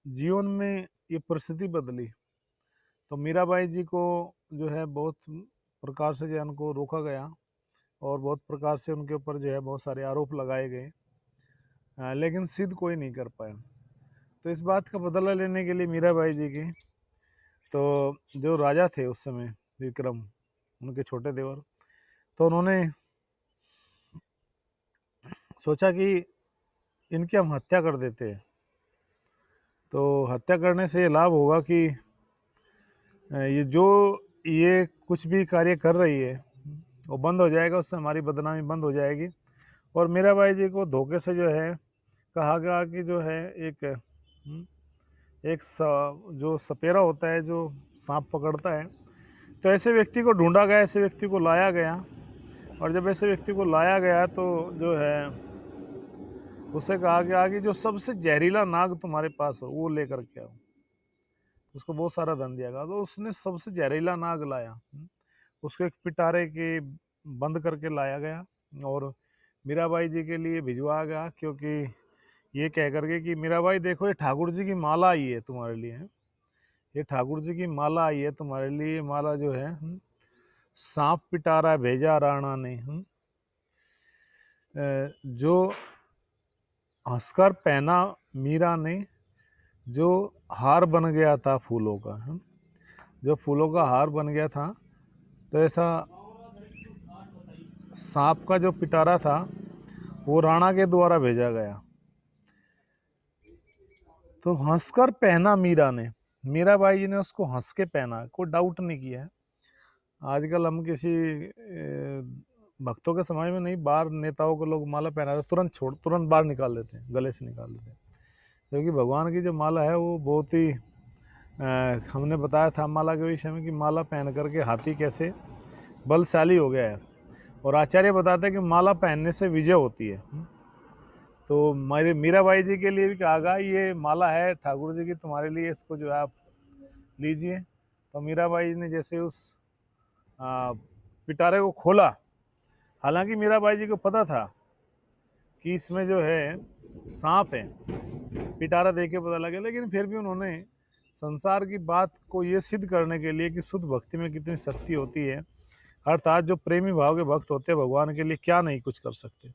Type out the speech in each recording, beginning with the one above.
जीवन में ये परिस्थिति बदली तो मीराबाई जी को जो है बहुत प्रकार से जो है उनको रोका गया और बहुत प्रकार से उनके ऊपर जो है बहुत सारे आरोप लगाए गए, लेकिन सिद्ध कोई नहीं कर पाया। तो इस बात का बदला लेने के लिए मीराबाई जी की तो जो राजा थे उस समय विक्रम, उनके छोटे देवर, तो उन्होंने सोचा कि इनकी हम हत्या कर देते हैं। तो हत्या करने से ये लाभ होगा कि ये कुछ भी कार्य कर रही है वो बंद हो जाएगा, उससे हमारी बदनामी बंद हो जाएगी। और मीराबाई जी को धोखे से जो है कहा गया कि जो है एक जो सपेरा होता है जो सांप पकड़ता है, तो ऐसे व्यक्ति को ढूंढा गया, ऐसे व्यक्ति को लाया गया। और जब ऐसे व्यक्ति को लाया गया तो जो है उसे कहा गया कि जो सबसे जहरीला नाग तुम्हारे पास हो वो लेकर के आओ। उसको बहुत सारा धन दिया गया, तो उसने सबसे जहरीला नाग लाया। उसको एक पिटारे के बंद करके लाया गया और मीराबाई जी के लिए भिजवाया गया, क्योंकि ये कह करके कि मीराबाई देखो ये ठाकुर जी की माला आई है तुम्हारे लिए, ये ठाकुर जी की माला आई है तुम्हारे लिए। ये माला जो है सांप पिटारा भेजा राणा ने, जो हंसकर पहना मीरा ने, जो हार बन गया था फूलों का, जो फूलों का हार बन गया था। तो ऐसा सांप का जो पिटारा था वो राणा के द्वारा भेजा गया। तो हंसकर पहना मीरा ने, मीराबाई जी ने उसको हंस के पहना, कोई डाउट नहीं किया है। आजकल हम किसी भक्तों के समय में नहीं, बाहर नेताओं को लोग माला पहनाते तुरंत बाहर निकाल देते हैं, गले से निकाल देते हैं, क्योंकि भगवान की जो माला है वो बहुत ही हमने बताया था माला के विषय में कि माला पहन करके हाथी कैसे बलशाली हो गया है। और आचार्य बताते हैं कि माला पहनने से विजय होती है। तो मेरे मीराबाई जी के लिए भी कहा गया ये माला है ठाकुर जी की तुम्हारे लिए, इसको जो है आप लीजिए। तो मीराबाई ने जैसे उस पिटारे को खोला, हालांकि मीराबाई जी को पता था कि इसमें जो है सांप है, पिटारा देख के पता लगे, लेकिन फिर भी उन्होंने संसार की बात को ये सिद्ध करने के लिए कि शुद्ध भक्ति में कितनी शक्ति होती है, अर्थात जो प्रेमी भाव के भक्त होते हैं भगवान के लिए क्या नहीं कुछ कर सकते।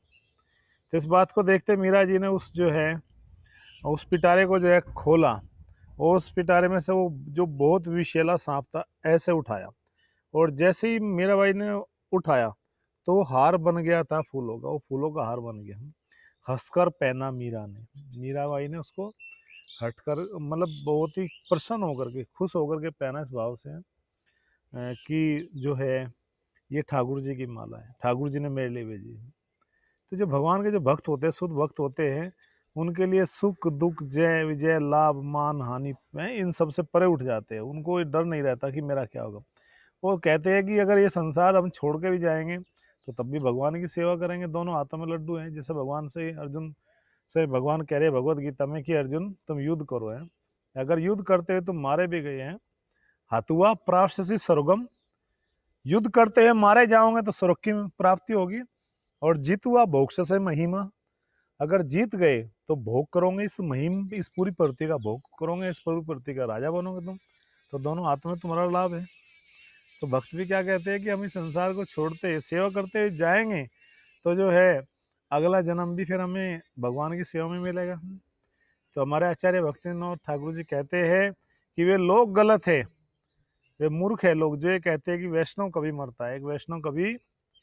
तो इस बात को देखते मीरा जी ने उस पिटारे को जो है खोला और उस पिटारे में से वो जो बहुत विषैला सांप था ऐसे उठाया, और जैसे ही मीराबाई ने उठाया तो वो हार बन गया था फूलों का, वो फूलों का हार बन गया। हंसकर पहना मीरा ने, मीराबाई ने उसको हटकर मतलब बहुत ही प्रसन्न होकर के खुश होकर के पहना इस भाव से कि जो है ये ठाकुर जी की माला है, ठाकुर जी ने मेरे लिए भेजी है। तो जो भगवान के जो भक्त होते हैं, शुद्ध भक्त होते हैं, उनके लिए सुख दुख जय विजय लाभ मान हानि इन सब से परे उठ जाते हैं। उनको डर नहीं रहता कि मेरा क्या होगा। वो कहते हैं कि अगर ये संसार हम छोड़ के भी जाएंगे तो तब भी भगवान की सेवा करेंगे। दोनों हाथों में लड्डू हैं, जैसे भगवान से अर्जुन से भगवान कह रहे भगवत गीता में कि अर्जुन तुम युद्ध करो है, अगर युद्ध करते हुए तुम मारे भी गए हैं, हतुआ प्राप्त स्वर्गम, युद्ध करते हुए मारे जाओगे तो स्वर्ग की प्राप्ति होगी, और जीत हुआ भोग से महिमा, अगर जीत गए तो भोग करोगे इस महिम, इस पूरी पृथ्वी का भोग करोगे, इस पूरी पृथ्वी का राजा बनोगे तुम। तो दोनों हाथों में तुम्हारा लाभ है। तो भक्त भी क्या कहते हैं कि हम इस संसार को छोड़ते सेवा करते हुए जाएंगे तो जो है अगला जन्म भी फिर हमें भगवान की सेवा में मिलेगा। तो हमारे आचार्य भक्तिनाथ ठाकुर जी कहते हैं कि वे लोग गलत है, वे मूर्ख है लोग जो ये कहते हैं कि वैष्णव कभी मरता है। एक वैष्णव कभी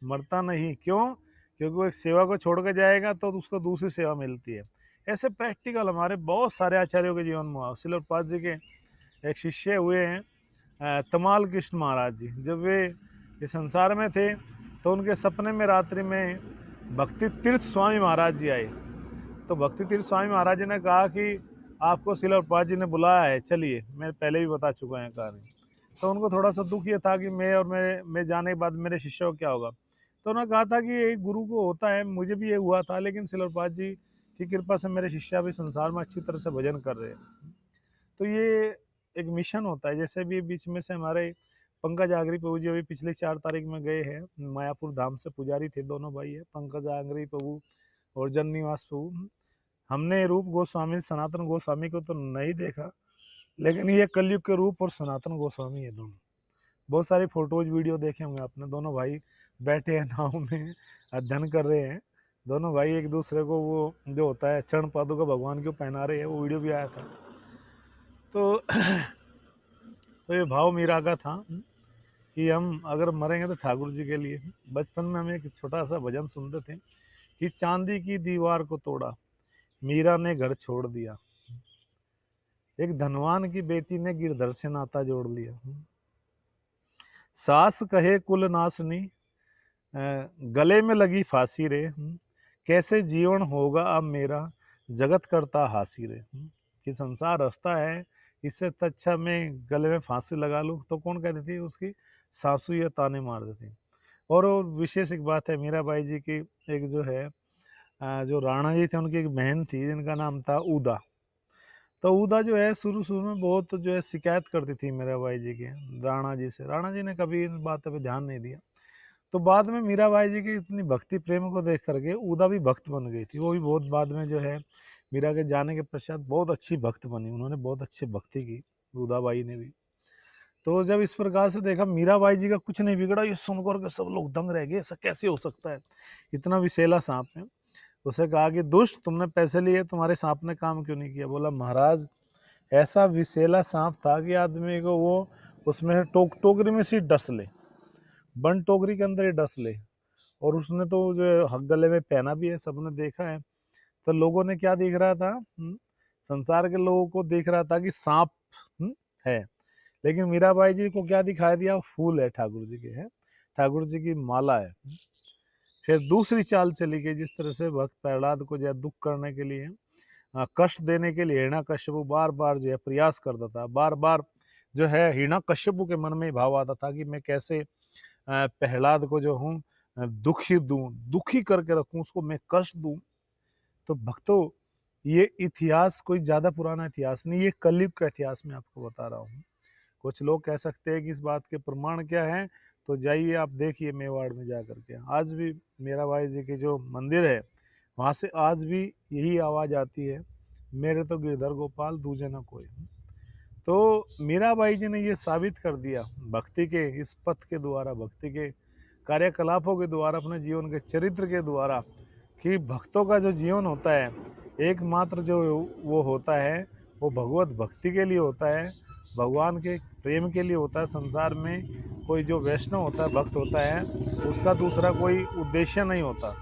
मरता नहीं, क्यों? क्योंकि वो एक सेवा को छोड़ के जाएगा तो उसको दूसरी सेवा मिलती है। ऐसे प्रैक्टिकल हमारे बहुत सारे आचार्यों के जीवन में हुआ। श्रील प्रभुपाद जी के एक शिष्य हुए हैं तमाल कृष्ण महाराज जी, जब वे इस संसार में थे तो उनके सपने में रात्रि में भक्ति तीर्थ स्वामी महाराज जी आए। तो भक्ति तीर्थ स्वामी महाराज जी ने कहा कि आपको श्रील प्रभुपाद जी ने बुलाया है, चलिए। मैं पहले भी बता चुका है कहानी। तो उनको थोड़ा सा दुख ये था कि मैं जाने के बाद मेरे शिष्यों को क्या होगा। तो उन्होंने कहा था कि एक गुरु को होता है, मुझे भी ये हुआ था, लेकिन श्रील प्रभुपाद जी की कृपा से मेरे शिष्य भी संसार में अच्छी तरह से भजन कर रहे हैं। तो ये एक मिशन होता है। जैसे भी बीच में से हमारे पंकज आगरी प्रभु जी अभी पिछली 4 तारीख में गए हैं, मायापुर धाम से पुजारी थे, दोनों भाई है, पंकज आगरी प्रभु और जन निवास प्रभु। हमने रूप गोस्वामी सनातन गोस्वामी को तो नहीं देखा, लेकिन ये कलयुग के रूप और सनातन गोस्वामी है दोनों। बहुत सारी फोटोज वीडियो देखे होंगे आपने, दोनों भाई बैठे हैं नाव में, अध्ययन कर रहे हैं। दोनों भाई एक दूसरे को वो जो होता है चरण पादुका भगवान को पहना रहे हैं, वो वीडियो भी आया था। तो तो ये भाव मीरा का था कि हम अगर मरेंगे तो ठाकुर जी के लिए। बचपन में हम एक छोटा सा भजन सुनते थे कि चांदी की दीवार को तोड़ा, मीरा ने घर छोड़ दिया, एक धनवान की बेटी ने गिरधर से नाता जोड़ लिया। सास कहे कुल नासनी, गले में लगी फांसी रे, कैसे जीवन होगा अब मेरा, जगत करता हासी रे। कि संसार रास्ता है, इससे अच्छा मैं गले में फांसी लगा लूँ। तो कौन कहती थी, उसकी सासू या ताने मार देती। और विशेष एक बात है मीराबाई जी की, एक जो है जो राणा जी थे उनकी एक बहन थी जिनका नाम था उदा। तो उदा जो है शुरू शुरू में बहुत जो है शिकायत करती थी मीराबाई जी के राणा जी से। राणा जी ने कभी इन बातों पे ध्यान नहीं दिया। तो बाद में मीराबाई जी की इतनी भक्ति प्रेम को देख करके उदा भी भक्त बन गई थी। वो भी बहुत बाद में जो है मीरा के जाने के पश्चात बहुत अच्छी भक्त बनी, उन्होंने बहुत अच्छी भक्ति की उदाबाई ने भी। तो जब इस प्रकार से देखा मीराबाई जी का कुछ नहीं बिगड़ा, ये सुनकर के सब लोग दंग रह गए, ऐसा कैसे हो सकता है, इतना विषैला सांप है। उसे कहा कि दुष्ट, तुमने पैसे लिए, तुम्हारे सांप ने काम क्यों नहीं किया। बोला महाराज ऐसा विषैला सांप था कि आदमी को वो उसमें टोकरी में से डस ले, बंद टोकरी के अंदर ही डस ले। और उसने तो जो हक गले में पहना भी है, सबने देखा है। तो लोगों ने क्या दिख रहा था, संसार के लोगों को दिख रहा था कि सांप है, लेकिन मीराबाई जी को क्या दिखाई दिया, फूल है ठाकुर जी के, है ठाकुर जी की माला है। फिर दूसरी चाल चली गई, जिस तरह से भक्त प्रहलाद को जो है दुख करने के लिए, कष्ट देने के लिए हिरण्यकश्यप बार बार जो है प्रयास करता था। बार बार जो है हिरण्यकश्यप के मन में भाव आता था कि मैं कैसे प्रहलाद को जो हूँ दुखी दूं, दुखी करके रखूं, उसको मैं कष्ट दूं। तो भक्तों ये इतिहास कोई ज्यादा पुराना इतिहास नहीं, ये कलयुग का इतिहास मैं आपको बता रहा हूँ। कुछ लोग कह सकते हैं कि इस बात के प्रमाण क्या है, तो जाइए आप देखिए मेवाड़ में जा करके। आज भी मीराबाई जी की जो मंदिर है वहाँ से आज भी यही आवाज़ आती है, मेरे तो गिरधर गोपाल दूजे न कोई। तो मीराबाई जी ने ये साबित कर दिया भक्ति के इस पथ के द्वारा, भक्ति के कार्यकलापों के द्वारा, अपने जीवन के चरित्र के द्वारा, कि भक्तों का जो जीवन होता है एकमात्र जो वो होता है वो भगवत भक्ति के लिए होता है, भगवान के प्रेम के लिए होता है। संसार में कोई जो वैष्णव होता है, भक्त होता है, उसका दूसरा कोई उद्देश्य नहीं होता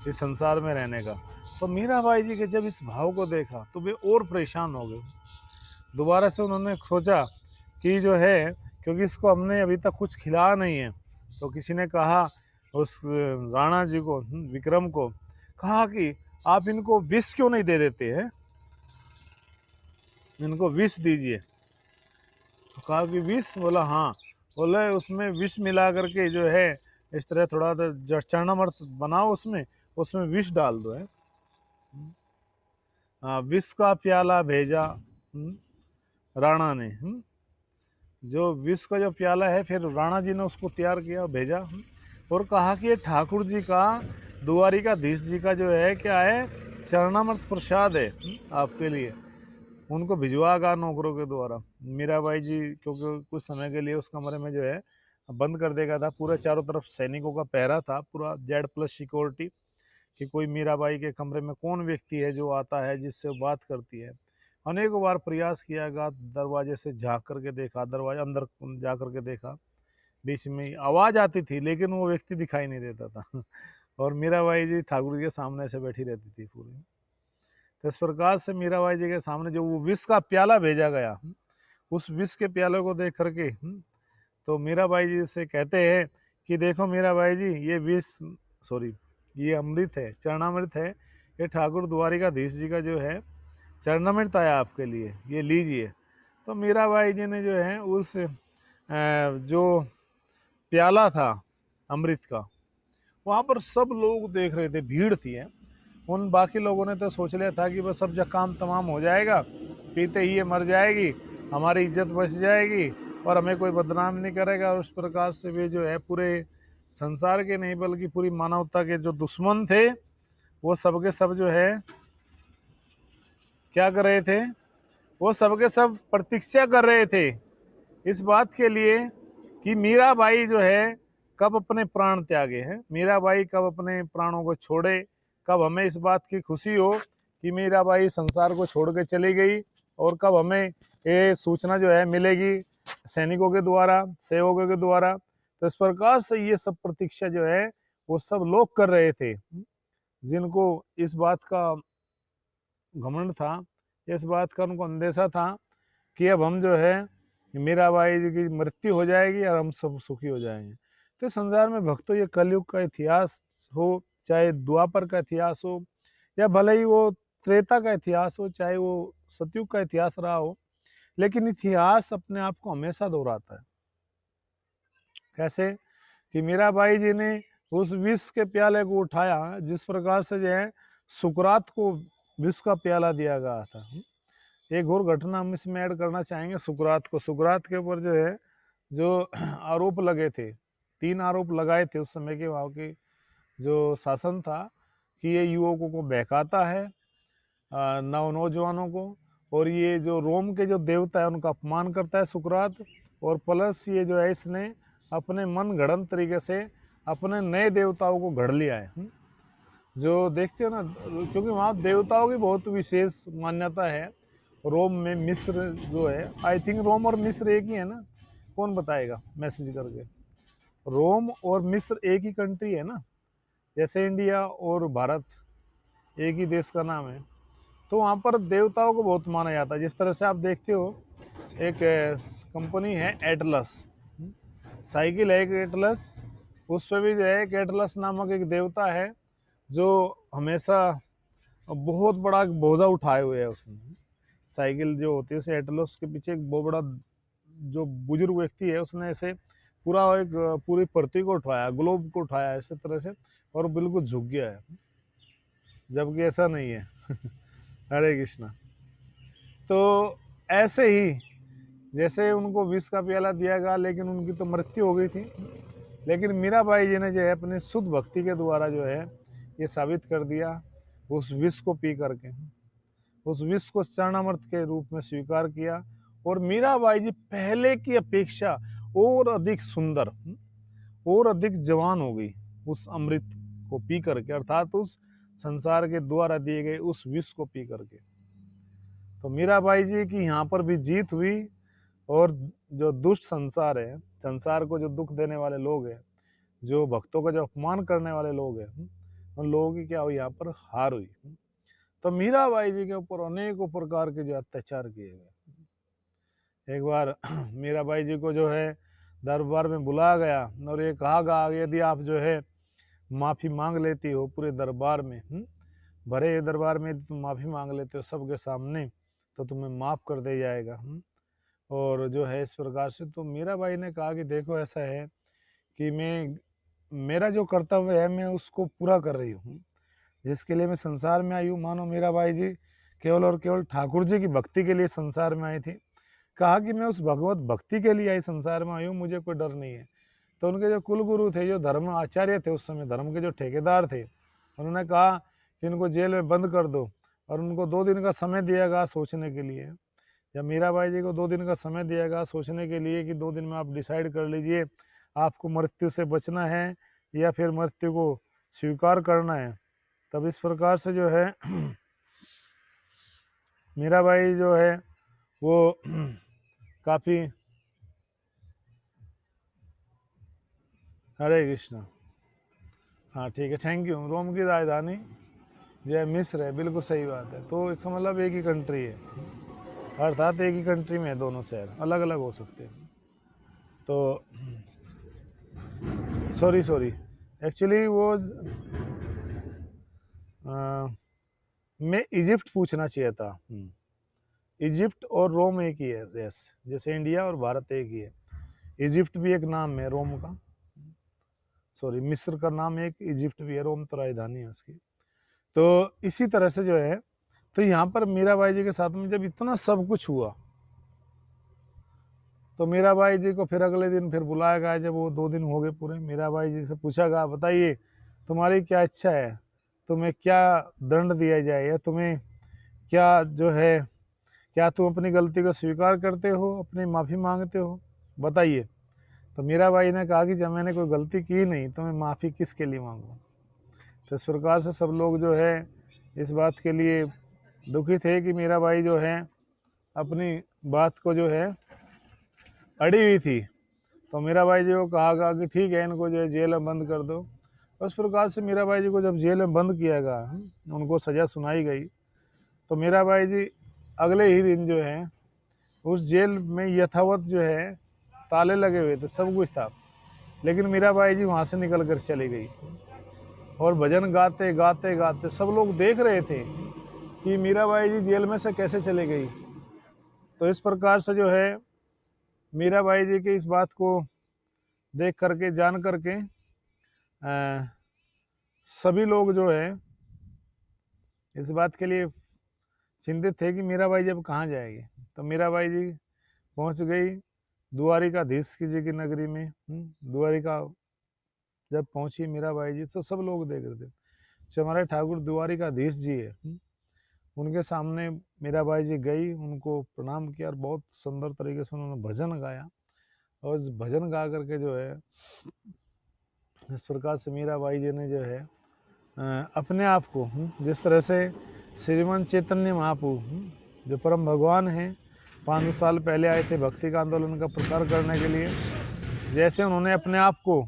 इस संसार में रहने का। तो मीराबाई जी के जब इस भाव को देखा तो वे और परेशान हो गए। दोबारा से उन्होंने सोचा कि जो है, क्योंकि इसको हमने अभी तक कुछ खिलाया नहीं है, तो किसी ने कहा उस राणा जी को, विक्रम को कहा कि आप इनको विष क्यों नहीं दे देते हैं, इनको विष दीजिए। तो कहा कि विष, बोला हाँ। बोले उसमें विष मिला करके जो है इस तरह थोड़ा चरणामृत बनाओ, उसमें उसमें विष डाल दो है। विष का प्याला भेजा राणा ने, जो विष का जो प्याला है, फिर राणा जी ने उसको तैयार किया, भेजा, और कहा कि ये ठाकुर जी का, द्वारिकाधीश जी का जो है क्या है, चरणामृत प्रसाद है आपके लिए। उनको भिजवागा नौकरों के द्वारा। मीराबाई जी क्योंकि कुछ समय के लिए उस कमरे में जो है बंद कर देगा था, पूरा चारों तरफ सैनिकों का पहरा था, पूरा Z+ सिक्योरिटी, कि कोई मीराबाई के कमरे में कौन व्यक्ति है जो आता है, जिससे वो बात करती है। अनेकों बार प्रयास किया गया, दरवाजे से झांक करके देखा, दरवाजे अंदर जा करके देखा, बीच में आवाज़ आती थी लेकिन वो व्यक्ति दिखाई नहीं देता था। और मीराबाई जी ठाकुर जी के सामने से बैठी रहती थी पूरी। तो इस प्रकार से मीराबाई जी के सामने जो वो विष का प्याला भेजा गया, उस विष के प्याले को देख करके तो मीराबाई जी से कहते हैं कि देखो मीराबाई जी, ये विष, सॉरी, ये अमृत है, चरणामृत है, ये ठाकुर द्वारिकाधीश जी का जो है चरणामृत आया आपके लिए, ये लीजिए। तो मीराबाई जी ने जो है उस जो प्याला था अमृत का, वहाँ पर सब लोग देख रहे थे, भीड़ थी है। उन बाकी लोगों ने तो सोच लिया था कि बस सब जब काम तमाम हो जाएगा, पीते ही ये मर जाएगी, हमारी इज्जत बच जाएगी और हमें कोई बदनाम नहीं करेगा। और उस प्रकार से वे जो है पूरे संसार के नहीं बल्कि पूरी मानवता के जो दुश्मन थे वो सब के सब जो है क्या कर रहे थे, वो सबके सब प्रतीक्षा कर रहे थे इस बात के लिए कि मीराबाई जो है कब अपने प्राण त्यागे हैं, मीराबाई कब अपने प्राणों को छोड़े, कब हमें इस बात की खुशी हो कि मीराबाई संसार को छोड़ के चली गई, और कब हमें ये सूचना जो है मिलेगी सैनिकों के द्वारा, सेवकों के द्वारा। तो इस प्रकार से ये सब प्रतीक्षा जो है वो सब लोग कर रहे थे, जिनको इस बात का घमंड था, इस बात का उनको अंदेशा था कि अब हम जो है मीराबाई जी की मृत्यु हो जाएगी और हम सब सुखी हो जाएंगे। तो संसार में भक्तों ये कलयुग का इतिहास हो, चाहे द्वापर का इतिहास हो, या भले ही वो त्रेता का इतिहास हो, चाहे वो सतयुग का इतिहास रहा हो, लेकिन इतिहास अपने आप को हमेशा दोहराता है। कैसे कि मीराबाई जी ने उस विष के प्याले को उठाया, जिस प्रकार से जो है सुकरात को विष का प्याला दिया गया था। एक और घटना हम इसमें ऐड करना चाहेंगे सुकरात को। सुकरात के ऊपर जो है जो आरोप लगे थे, 3 आरोप लगाए थे उस समय के वहाँ के जो शासन था कि ये युवकों को बहकाता है, नौजवानों को, और ये जो रोम के जो देवता है उनका अपमान करता है सुकरात, और प्लस ये जो है इसने अपने मन गढ़ंत तरीके से अपने नए देवताओं को गढ़ लिया है। जो देखते हो ना, क्योंकि वहाँ देवताओं की बहुत विशेष मान्यता है। रोम में मिस्र जो है, आई थिंक रोम और मिस्र एक ही है ना, कौन बताएगा मैसेज करके। रोम और मिस्र एक ही कंट्री है ना, जैसे इंडिया और भारत एक ही देश का नाम है। तो वहाँ पर देवताओं को बहुत माना जाता है। जिस तरह से आप देखते हो एक कंपनी है एटलस, साइकिल है एक एटलस, उस पर भी जो है एक एटलस नामक एक देवता है जो हमेशा बहुत बड़ा बोझा उठाए हुए है। उसने साइकिल जो होती है उसे एटलस के पीछे एक बहुत बड़ा जो बुजुर्ग व्यक्ति है उसने ऐसे पूरा एक पूरी पृथ्वी को उठाया, ग्लोब को उठाया इस तरह से, और बिल्कुल झुक गया है, जबकि ऐसा नहीं है। हरे कृष्णा। तो ऐसे ही जैसे उनको विष का प्याला दिया गया, लेकिन उनकी तो मृत्यु हो गई थी, लेकिन मीराबाई जी ने जो है अपनी शुद्ध भक्ति के द्वारा जो है ये साबित कर दिया, उस विष को पी करके उस विष को चरणामृत के रूप में स्वीकार किया, और मीराबाई जी पहले की अपेक्षा और अधिक सुंदर और अधिक जवान हो गई उस अमृत को पी करके, अर्थात उस संसार के द्वारा दिए गए उस विष को पी करके। तो मीराबाई जी की यहाँ पर भी जीत हुई, और जो दुष्ट संसार है, संसार को जो दुख देने वाले लोग हैं, जो भक्तों का जो अपमान करने वाले लोग हैं, उन लोगों की क्या हुई, यहाँ पर हार हुई। तो मीराबाई जी के ऊपर अनेकों प्रकार के जो अत्याचार किए गए। एक बार मीराबाई जी को जो है दरबार में बुलाया गया और ये कहा गया यदि आप जो है माफ़ी मांग लेती हो पूरे दरबार में, भरे दरबार में तुम माफ़ी मांग लेते हो सबके सामने, तो तुम्हें माफ़ कर दिया जाएगा। और जो है इस प्रकार से, तो मीराबाई ने कहा कि देखो ऐसा है कि मेरा जो कर्तव्य है मैं उसको पूरा कर रही हूँ, जिसके लिए मैं संसार में आई हूँ। मानो मीराबाई जी केवल और केवल ठाकुर जी की भक्ति के लिए संसार में आई थी। कहा कि मैं उस भगवत भक्ति के लिए आई संसार में आई हूँ, मुझे कोई डर नहीं है। तो उनके जो कुलगुरु थे, जो धर्म आचार्य थे उस समय, धर्म के जो ठेकेदार थे, उन्होंने कहा कि इनको जेल में बंद कर दो, और उनको 2 दिन का समय दिया गया सोचने के लिए। जब मीराबाई जी को 2 दिन का समय दिया गया सोचने के लिए कि 2 दिन में आप डिसाइड कर लीजिए आपको मृत्यु से बचना है या फिर मृत्यु को स्वीकार करना है, तब इस प्रकार से जो है मीराबाई जो है वो काफ़ी, हरे कृष्णा, हाँ ठीक है, थैंक यू। रोम की राजधानी जो है मिस्र है, बिल्कुल सही बात है। तो इसका मतलब एक ही कंट्री है, अर्थात एक ही कंट्री में है, दोनों शहर अलग अलग हो सकते हैं। तो सॉरी एक्चुअली वो मैं इजिप्ट पूछना चाहिए था। इजिप्ट और रोम एक ही है, यस, जैसे इंडिया और भारत एक ही है। इजिप्ट भी एक नाम है रोम का, सॉरी मिस्र का नाम एक, इजिप्ट भी है, रोम तो राजधानी है उसकी। तो इसी तरह से जो है, तो यहाँ पर मीराबाई जी के साथ में जब इतना सब कुछ हुआ, तो मीराबाई जी को फिर अगले दिन फिर बुलाया गया। जब वो 2 दिन हो गए पूरे, मीराबाई जी से पूछा गया बताइए तुम्हारी क्या इच्छा है, तुम्हें क्या दंड दिया जाए या तुम्हें क्या जो है, क्या तुम अपनी गलती को स्वीकार करते हो, अपनी माफ़ी मांगते हो, बताइए। तो मीराबाई ने कहा कि जब मैंने कोई गलती की नहीं तो मैं माफ़ी किसके लिए मांगूँ। तो इस प्रकार से सब लोग जो है इस बात के लिए दुखी थे कि मीराबाई जो है अपनी बात को जो है अड़ी हुई थी। तो मीराबाई जी को कहा गया कि ठीक है, इनको जो है जेल में बंद कर दो। उस प्रकार से मीराबाई जी को जब जेल में बंद किया गया, उनको सज़ा सुनाई गई, तो मीराबाई जी अगले ही दिन जो है उस जेल में यथावत जो है ताले लगे हुए थे, सब कुछ था, लेकिन मीराबाई जी वहाँ से निकल कर चली गई और भजन गाते गाते गाते सब लोग देख रहे थे कि मीराबाई जी जेल में से कैसे चली गई। तो इस प्रकार से जो है मीराबाई जी की इस बात को देख करके, जान करके सभी लोग जो है इस बात के लिए चिंतित थे कि मीराबाई जी अब कहाँ जाएगी। तो मीराबाई जी पहुँच गई द्वारिकाधीश की जी की नगरी में। द्वारिका जब पहुंची मीराबाई जी तो सब लोग देख रहे थे, जो हमारे ठाकुर द्वारिकाधीश जी है, उनके सामने मीराबाई जी गई, उनको प्रणाम किया और बहुत सुंदर तरीके से उन्होंने भजन गाया। और इस भजन गा करके जो है इस प्रकार से मीराबाई जी ने जो है अपने आप को, जिस तरह से श्रीमान चैतन्य महाप्रभु जो परम भगवान हैं 500 साल पहले आए थे भक्ति का आंदोलन का प्रसार करने के लिए, जैसे उन्होंने अपने आप को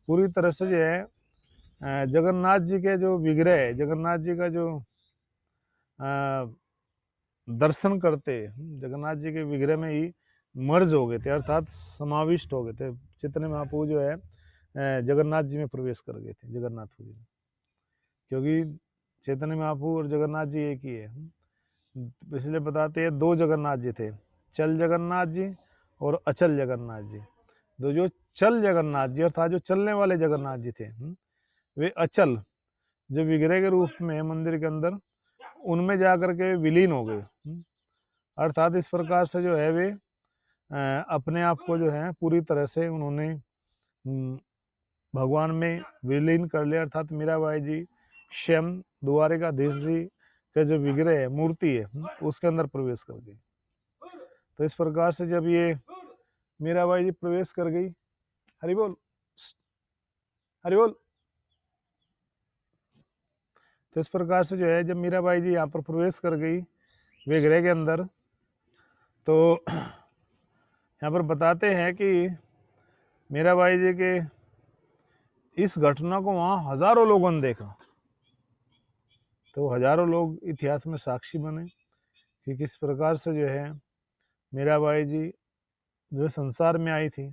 पूरी तरह से जो है जगन्नाथ जी के जो विग्रह है, जगन्नाथ जी का जो दर्शन करते, जगन्नाथ जी के विग्रह में ही मर्ज हो गए थे, अर्थात समाविष्ट हो गए थे। चैतन्य महाप्रभु जो है जगन्नाथ जी में प्रवेश कर गए थे, जगन्नाथपुरी में, क्योंकि चैतन्य महाप्रभु और जगन्नाथ जी एक ही है। इसलिए बताते हैं दो जगन्नाथ जी थे, चल जगन्नाथ जी और अचल जगन्नाथ जी। तो जो चल जगन्नाथ जी अर्थात जो चलने वाले जगन्नाथ जी थे, वे अचल जो विग्रह के रूप में मंदिर के अंदर, उनमें जाकर के विलीन हो गए। अर्थात इस प्रकार से जो है वे अपने आप को जो है पूरी तरह से उन्होंने भगवान में विलीन कर लिया। अर्थात मीराबाई जी स्वयं द्वारिकाधीश जी का जो विग्रह है, मूर्ति है, उसके अंदर प्रवेश कर गई। तो इस प्रकार से जब ये मीराबाई जी प्रवेश कर गई, हरि बोल हरि बोल, तो इस प्रकार से जो है जब मीराबाई जी यहाँ पर प्रवेश कर गई विग्रह के अंदर, तो यहाँ पर बताते हैं कि मीराबाई जी के इस घटना को वहाँ हजारों लोगों ने देखा। तो हजारों लोग इतिहास में साक्षी बने कि किस प्रकार से जो है मीराबाई जी जो संसार में आई थी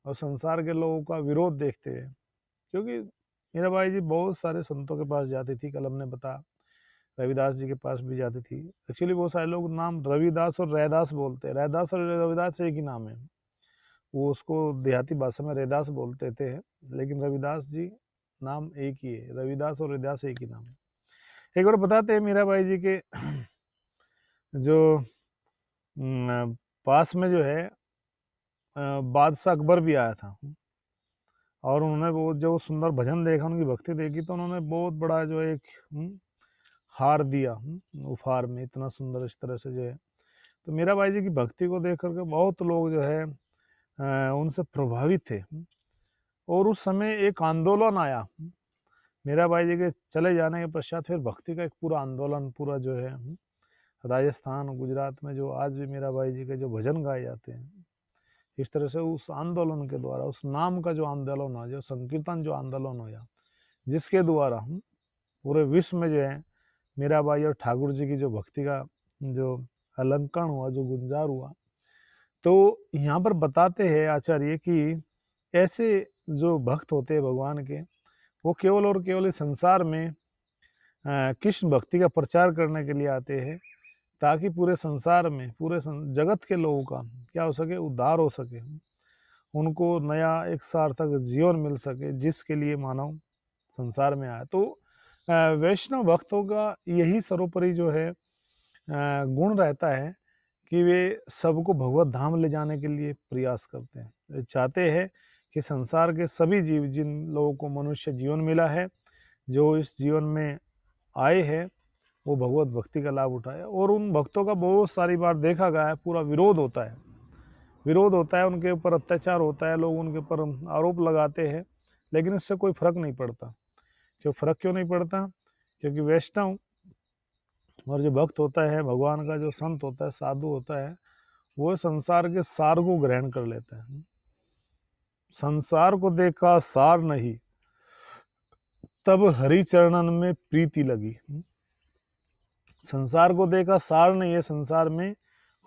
और संसार के लोगों का विरोध देखते हैं, क्योंकि मीराबाई जी बहुत सारे संतों के पास जाती थी। कल हमने बताया रविदास जी के पास भी जाती थी। एक्चुअली बहुत सारे लोग नाम रविदास और रैदास बोलते हैं, रैदास और रविदास एक ही नाम है, वो उसको देहाती भाषा में रैदास बोलते थे, लेकिन रविदास जी नाम एक ही है, रविदास और रैदास एक ही नाम है। एक बार बताते हैं मीराबाई जी के जो पास में जो है बादशाह अकबर भी आया था, और उन्होंने वो जो सुंदर भजन देखा, उनकी भक्ति देखी, तो उन्होंने बहुत बड़ा जो एक हार दिया उपहार में, इतना सुंदर इस तरह से जो है। तो मीराबाई जी की भक्ति को देख करके बहुत लोग जो है उनसे प्रभावित थे, और उस समय एक आंदोलन आया। मीराबाई जी के चले जाने के पश्चात फिर भक्ति का एक पूरा आंदोलन, पूरा जो है राजस्थान गुजरात में जो आज भी मीराबाई जी के जो भजन गाए जाते हैं, इस तरह से उस आंदोलन के द्वारा, उस नाम का जो आंदोलन हुआ, जो संकीर्तन जो आंदोलन हुआ, जिसके द्वारा पूरे विश्व में जो है मीराबाई और ठाकुर जी की जो भक्ति का जो अलंकरण हुआ, जो गुंजार हुआ। तो यहाँ पर बताते हैं आचार्य कि ऐसे जो भक्त होते हैं भगवान के, वो केवल और केवल इस संसार में कृष्ण भक्ति का प्रचार करने के लिए आते हैं, ताकि पूरे संसार में, पूरे जगत के लोगों का क्या हो सके, उद्धार हो सके, उनको नया एक सार्थक जीवन मिल सके, जिसके लिए मानव संसार में आया। तो वैष्णव भक्तों का यही सर्वोपरि जो है गुण रहता है कि वे सबको भगवत धाम ले जाने के लिए प्रयास करते हैं, वे चाहते हैं कि संसार के सभी जीव, जिन लोगों को मनुष्य जीवन मिला है, जो इस जीवन में आए हैं, वो भगवत भक्ति का लाभ उठाया। और उन भक्तों का बहुत सारी बार देखा गया है पूरा विरोध होता है, विरोध होता है, उनके ऊपर अत्याचार होता है, लोग उनके ऊपर आरोप लगाते हैं, लेकिन इससे कोई फर्क नहीं पड़ता। फर्क क्यों नहीं पड़ता? क्योंकि वैष्णव और जो भक्त होता है, भगवान का जो संत होता है, साधु होता है, वो संसार के सार को ग्रहण कर लेता है। संसार को देखा सार नहीं, तब हरि चरणन में प्रीति लगी। संसार को देखा सार नहीं है, संसार में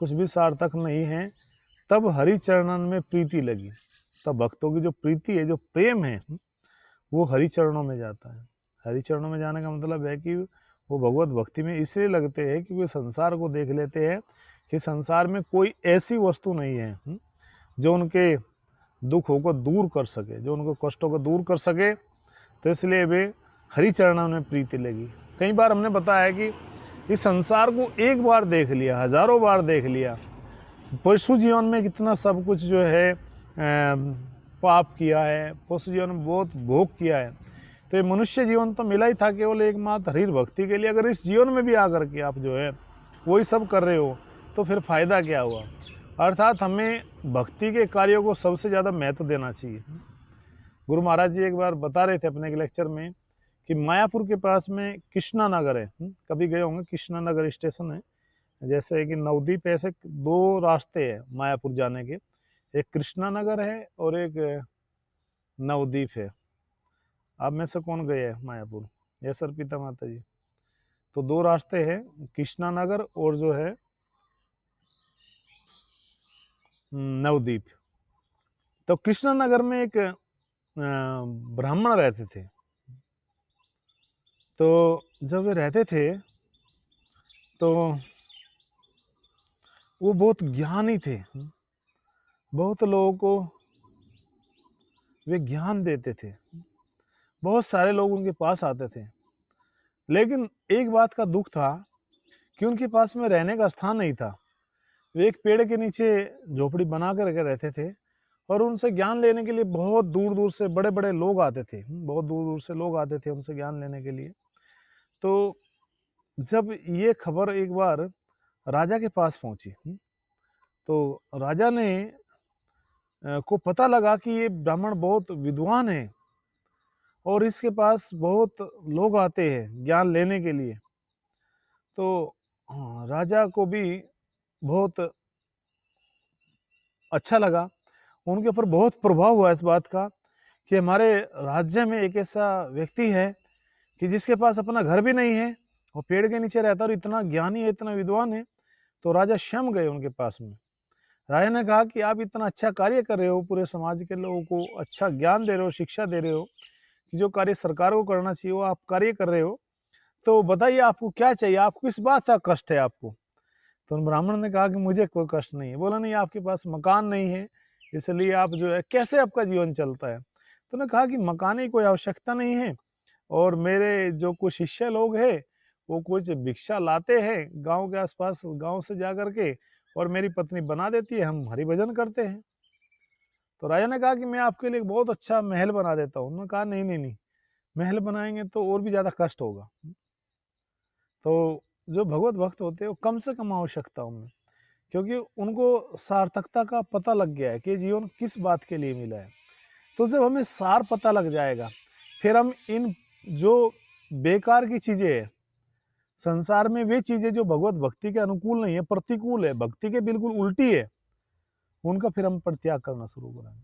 कुछ भी सार्थक नहीं है, तब हरि चरणन में प्रीति लगी। तब भक्तों की जो प्रीति है, जो प्रेम है, वो हरि चरणों में जाता है। हरि चरणों में जाने का मतलब है कि वो भगवत भक्ति में इसलिए लगते हैं कि वे संसार को देख लेते हैं कि संसार में कोई ऐसी वस्तु नहीं है जो उनके दुखों को दूर कर सके, जो उनको कष्टों को दूर कर सके, तो इसलिए वे हरि चरणों में प्रीति लगी। कई बार हमने बताया कि इस संसार को एक बार देख लिया, हजारों बार देख लिया, पशु जीवन में कितना सब कुछ जो है पाप किया है, पशु जीवन में बहुत भोग किया है, तो ये मनुष्य जीवन तो मिला ही था केवल एकमात्र हरि भक्ति के लिए। अगर इस जीवन में भी आकर के आप जो है वही सब कर रहे हो तो फिर फायदा क्या हुआ? अर्थात हमें भक्ति के कार्यों को सबसे ज़्यादा महत्व देना चाहिए। गुरु महाराज जी एक बार बता रहे थे अपने एक लेक्चर में कि मायापुर के पास में कृष्णा नगर है, कभी गए होंगे, कृष्णा नगर स्टेशन है, जैसे कि नवद्वीप, ऐसे दो रास्ते हैं मायापुर जाने के, एक कृष्णा नगर है और एक नवद्वीप है। आप में से कौन गए हैं मायापुर? यस सर, पिता माता जी। तो दो रास्ते हैं, कृष्णा नगर और जो है नवद्वीप। तो कृष्णा नगर में एक ब्राह्मण रहते थे। तो जब वे रहते थे तो वो बहुत ज्ञानी थे, बहुत लोगों को वे ज्ञान देते थे, बहुत सारे लोग उनके पास आते थे। लेकिन एक बात का दुख था कि उनके पास में रहने का स्थान नहीं था। वे एक पेड़ के नीचे झोपड़ी बना कर रहते थे और उनसे ज्ञान लेने के लिए बहुत दूर दूर से बड़े बड़े लोग आते थे, बहुत दूर दूर से लोग आते थे उनसे ज्ञान लेने के लिए। तो जब ये खबर एक बार राजा के पास पहुंची, तो राजा ने को पता लगा कि ये ब्राह्मण बहुत विद्वान है और इसके पास बहुत लोग आते हैं ज्ञान लेने के लिए। तो राजा को भी बहुत अच्छा लगा, उनके ऊपर बहुत प्रभाव हुआ इस बात का कि हमारे राज्य में एक ऐसा व्यक्ति है कि जिसके पास अपना घर भी नहीं है और पेड़ के नीचे रहता और इतना ज्ञानी है, इतना विद्वान है। तो राजा स्वयं गए उनके पास में। राजा ने कहा कि आप इतना अच्छा कार्य कर रहे हो, पूरे समाज के लोगों को अच्छा ज्ञान दे रहे हो, शिक्षा दे रहे हो, कि जो कार्य सरकार को करना चाहिए वो आप कार्य कर रहे हो, तो बताइए आपको क्या चाहिए, आपको किस बात का कष्ट है आपको? तो उन ब्राह्मण ने कहा कि मुझे कोई कष्ट नहीं है। बोला नहीं, आपके पास मकान नहीं है इसलिए आप जो है कैसे आपका जीवन चलता है? तो उन्होंने कहा कि मकान की कोई आवश्यकता नहीं है और मेरे जो कुछ शिष्य लोग हैं वो कुछ भिक्षा लाते हैं गांव के आसपास, गांव से जा करके, और मेरी पत्नी बना देती है, हम हरि भजन करते हैं। तो राजा ने कहा कि मैं आपके लिए बहुत अच्छा महल बना देता हूँ। उन्होंने कहा नहीं नहीं नहीं, महल बनाएंगे तो और भी ज्यादा कष्ट होगा। तो जो भगवत भक्त होते हैं वो कम से कम आवश्यकताओं में, क्योंकि उनको सार्थकता का पता लग गया है कि जीवन किस बात के लिए मिला है। तो जब हमें सार पता लग जाएगा, फिर हम इन जो बेकार की चीजें हैं संसार में, वे चीजें जो भगवत भक्ति के अनुकूल नहीं है, प्रतिकूल है, भक्ति के बिल्कुल उल्टी है, उनका फिर हम परित्याग करना शुरू करेंगे।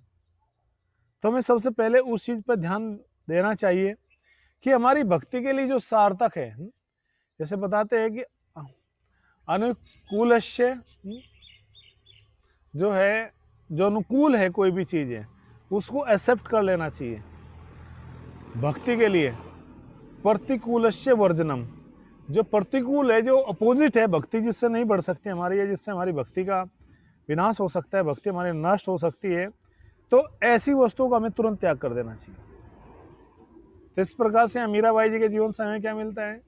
तो हमें सबसे पहले उस चीज पर ध्यान देना चाहिए कि हमारी भक्ति के लिए जो सार्थक है, जैसे बताते हैं कि अनुकूल जो है, जो अनुकूल है कोई भी चीज है उसको एक्सेप्ट कर लेना चाहिए भक्ति के लिए। प्रतिकूल वर्जनम, जो प्रतिकूल है, जो अपोजिट है, भक्ति जिससे नहीं बढ़ सकती हमारी, या जिससे हमारी भक्ति का विनाश हो सकता है, भक्ति हमारी नष्ट हो सकती है, तो ऐसी वस्तुओं को हमें तुरंत त्याग कर देना चाहिए। तो इस प्रकार से मीराबाई जी के जीवन से हमें क्या मिलता है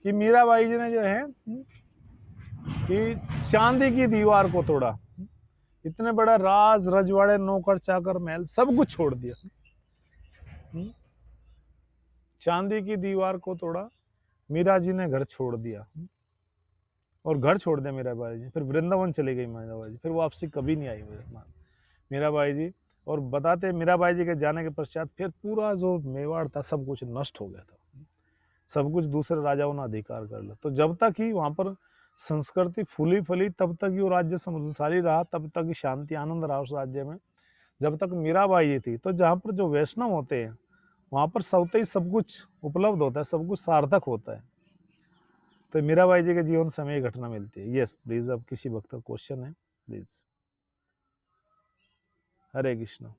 कि मीराबाई जी ने जो है कि चांदी की दीवार को तोड़ा, इतने बड़ा राज रजवाड़े नौकर चाकर महल सब कुछ छोड़ दिया, चांदी की दीवार को तोड़ा, मीरा जी ने घर छोड़ दिया, और घर छोड़ दिया मीराबाई जी, फिर वृंदावन चली गई मीराबाई जी, फिर वापसी कभी नहीं आई मीराबाई जी। और बताते मीराबाई जी के जाने के पश्चात फिर पूरा जो मेवाड़ था सब कुछ नष्ट हो गया था, सब कुछ दूसरे राजाओं ने अधिकार कर लिया। तो जब तक ही वहां पर संस्कृति फूली फली तब तक ही वो राज्य समृद्धशाली रहा, तब तक ही शांति आनंद रहा उस राज्य में, जब तक मीराबाई जी थी। तो जहाँ पर जो वैष्णव होते हैं वहां पर सबते ही सब कुछ उपलब्ध होता है, सब कुछ सार्थक होता है। तो मीराबाई जी के जीवन से हमें ये घटना मिलती है। यस प्लीज, अब किसी वक्त का क्वेश्चन है प्लीज। हरे कृष्ण।